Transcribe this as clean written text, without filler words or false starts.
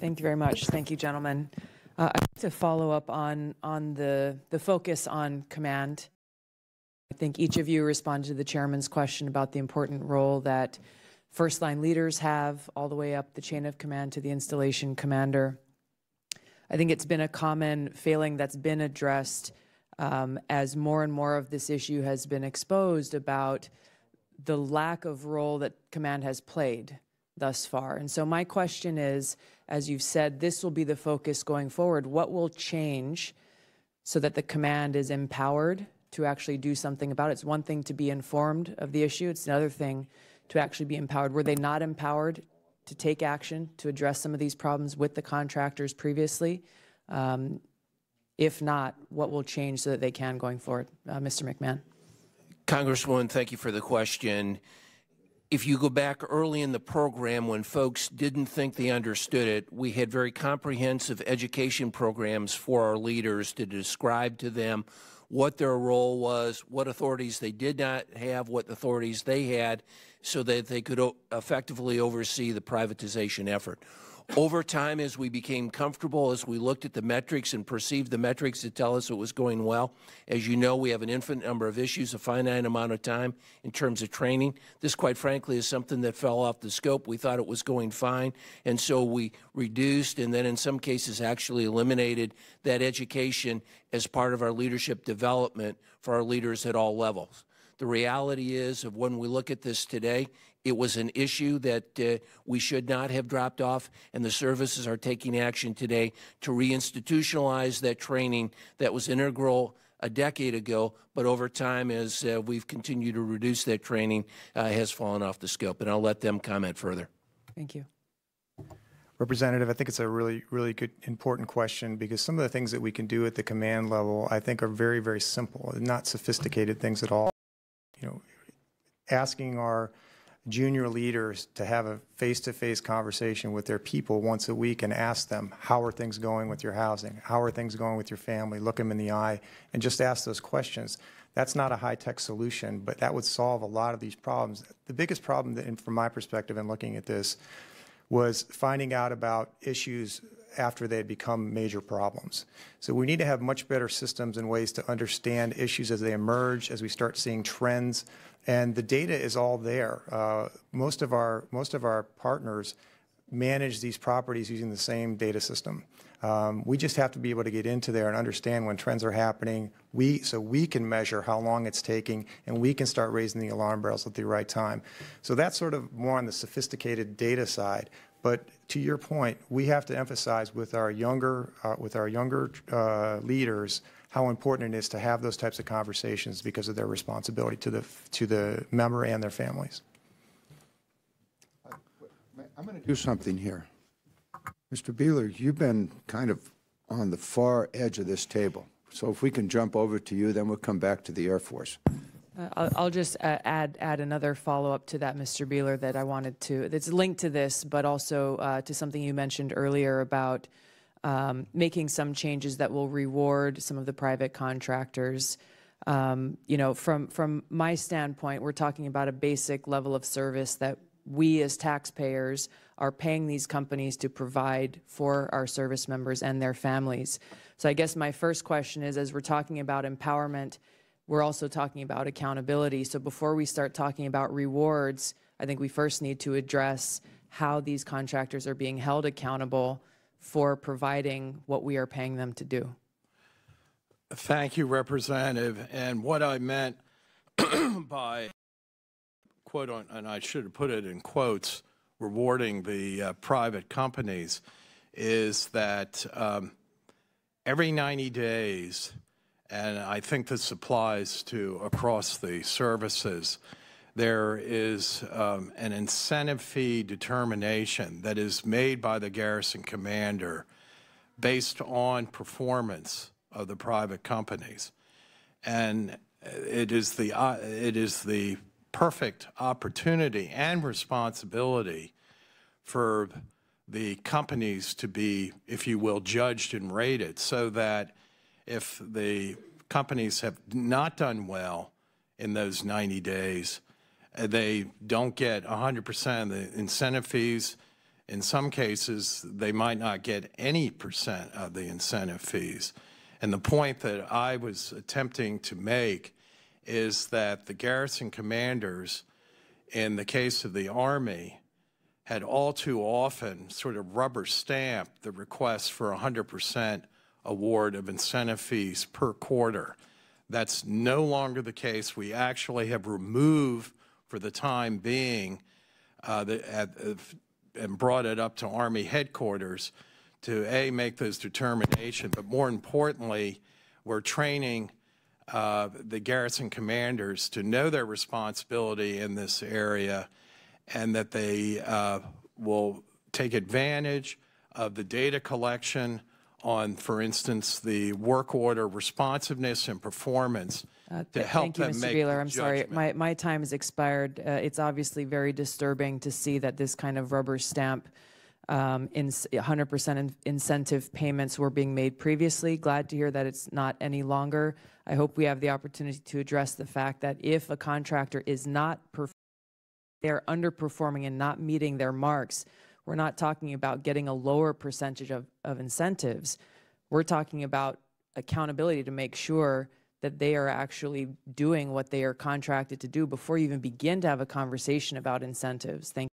Thank you very much. Thank you, gentlemen. I'd like to follow up on the focus on command. I think each of you responded to the chairman's question about the important role that first-line leaders have all the way up the chain of command to the installation commander. I think it's been a common failing that's been addressed as more and more of this issue has been exposed about the lack of role that command has played thus far. And so my question is, as you've said, this will be the focus going forward. What will change so that the command is empowered to actually do something about it? It's one thing to be informed of the issue. It's another thing to actually be empowered. Were they not empowered to take action to address some of these problems with the contractors previously? If not, what will change so that they can going forward? Mr. McMahon. Congresswoman, thank you for the question. If you go back early in the program when folks didn't think they understood it, we had very comprehensive education programs for our leaders to describe to them what their role was, what authorities they did not have, what authorities they had, so that they could effectively oversee the privatization effort. Over time, as we became comfortable, as we looked at the metrics and perceived the metrics to tell us it was going well, as you know, we have an infinite number of issues, a finite amount of time in terms of training. This, quite frankly, is something that fell off the scope. We thought it was going fine, and so we reduced and then in some cases actually eliminated that education as part of our leadership development for our leaders at all levels. The reality is of when we look at this today, it was an issue that we should not have dropped off, and the services are taking action today to reinstitutionalize that training that was integral a decade ago, but over time, as we've continued to reduce that training, has fallen off the scope. And I'll let them comment further. Thank you. Representative, I think it's a really good, important question, because some of the things that we can do at the command level, I think, are very, very simple, not sophisticated things at all. You know, asking our junior leaders to have a face-to-face conversation with their people once a week and ask them, how are things going with your housing? How are things going with your family? Look them in the eye and just ask those questions. That's not a high-tech solution, but that would solve a lot of these problems. The biggest problem, from my perspective in looking at this, was finding out about issues after they had become major problems. So we need to have much better systems and ways to understand issues as they emerge, as we start seeing trends. And the data is all there. Most of our partners manage these properties using the same data system. We just have to be able to get into there and understand when trends are happening, so we can measure how long it's taking, and we can start raising the alarm bells at the right time. So that's sort of more on the sophisticated data side. But to your point, we have to emphasize with our younger leaders how important it is to have those types of conversations because of their responsibility to the member and their families. I'm going to do something here. Mr. Beeler, you've been kind of on the far edge of this table. So if we can jump over to you, then we'll come back to the Air Force. I'll just add another follow-up to that, Mr. Beeler, that I wanted to, that's linked to this, but also to something you mentioned earlier about making some changes that will reward some of the private contractors. You know, from my standpoint, we're talking about a basic level of service that we as taxpayers are paying these companies to provide for our service members and their families. So I guess my first question is, as we're talking about empowerment, we're also talking about accountability. So before we start talking about rewards, I think we first need to address how these contractors are being held accountable for providing what we are paying them to do. Thank you, Representative. And what I meant by, quote, and I should have put it in quotes, rewarding the private companies, is that every 90 days, and I think this applies to across the services, there is an incentive fee determination that is made by the garrison commander based on performance of the private companies. And it is the perfect opportunity and responsibility for the companies to be, if you will, judged and rated, so that if the companies have not done well in those 90 days, they don't get 100% of the incentive fees. In some cases, they might not get any % of the incentive fees. And the point that I was attempting to make is that the garrison commanders, in the case of the Army, had all too often sort of rubber stamped the request for 100% award of incentive fees per quarter. That's no longer the case. We actually have removed, for the time being, and brought it up to Army headquarters to, A, make those determinations, but more importantly, we're training the garrison commanders to know their responsibility in this area, and that they will take advantage of the data collection on, for instance, the work order responsiveness and performance to help them make the judgment. Thank you, Mr. Beeler. I'm sorry, my time has expired. It's obviously very disturbing to see that this kind of rubber stamp 100% incentive payments were being made previously. Glad to hear that it's not any longer. I hope we have the opportunity to address the fact that if a contractor is not they're underperforming and not meeting their marks, we're not talking about getting a lower percentage of incentives. We're talking about accountability to make sure that they are actually doing what they are contracted to do before you even begin to have a conversation about incentives. Thank you.